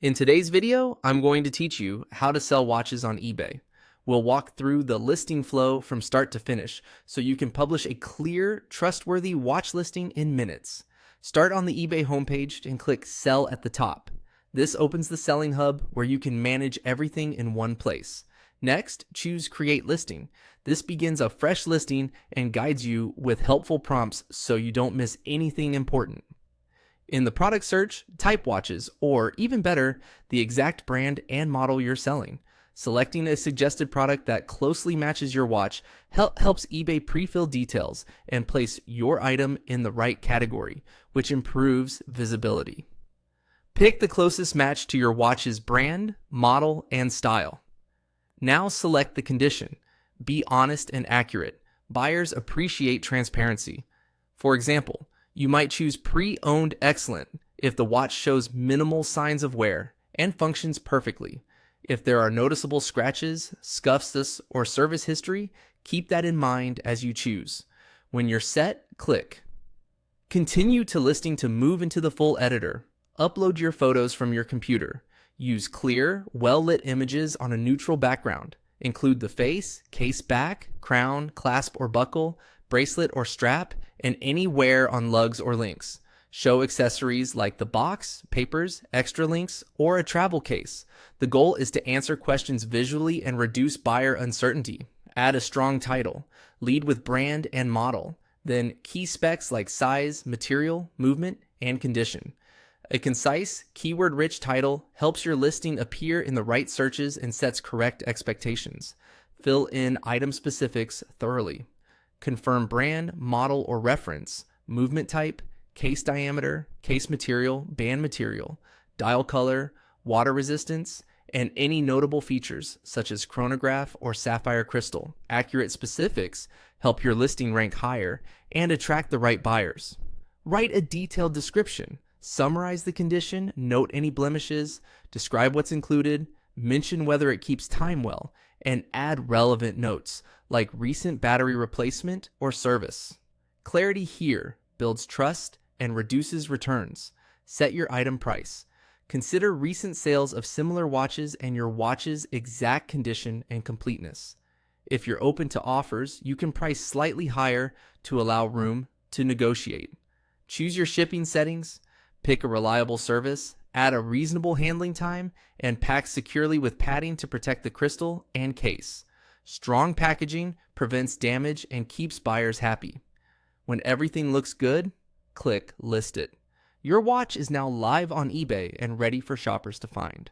In today's video, I'm going to teach you how to sell watches on eBay. We'll walk through the listing flow from start to finish so you can publish a clear, trustworthy watch listing in minutes. Start on the eBay homepage and click Sell at the top. This opens the selling hub where you can manage everything in one place. Next, choose Create Listing. This begins a fresh listing and guides you with helpful prompts so you don't miss anything important. In the product search, type watches, or even better, the exact brand and model you're selling. Selecting a suggested product that closely matches your watch helps eBay pre-fill details and place your item in the right category, which improves visibility. Pick the closest match to your watch's brand, model, and style. Now select the condition. Be honest and accurate. Buyers appreciate transparency. For example, you might choose pre-owned excellent if the watch shows minimal signs of wear and functions perfectly. If there are noticeable scratches, scuffs, or service history, keep that in mind as you choose. When you're set, click. Continue to listing to move into the full editor. Upload your photos from your computer. Use clear, well-lit images on a neutral background. Include the face, case back, crown, clasp or buckle, bracelet or strap, and any wear on lugs or links. Show accessories like the box, papers, extra links, or a travel case. The goal is to answer questions visually and reduce buyer uncertainty. Add a strong title. Lead with brand and model. Then key specs like size, material, movement, and condition. A concise, keyword-rich title helps your listing appear in the right searches and sets correct expectations. Fill in item specifics thoroughly. Confirm brand, model, or reference, movement type, case diameter, case material, band material, dial color, water resistance, and any notable features such as chronograph or sapphire crystal. Accurate specifics help your listing rank higher and attract the right buyers. Write a detailed description. Summarize the condition, note any blemishes, describe what's included, mention whether it keeps time well, and add relevant notes like recent battery replacement or service. Clarity here builds trust and reduces returns. Set your item price. Consider recent sales of similar watches and your watch's exact condition and completeness. If you're open to offers, you can price slightly higher to allow room to negotiate. Choose your shipping settings, pick a reliable service, add a reasonable handling time, and pack securely with padding to protect the crystal and case. Strong packaging prevents damage and keeps buyers happy. When everything looks good, click List It. Your watch is now live on eBay and ready for shoppers to find.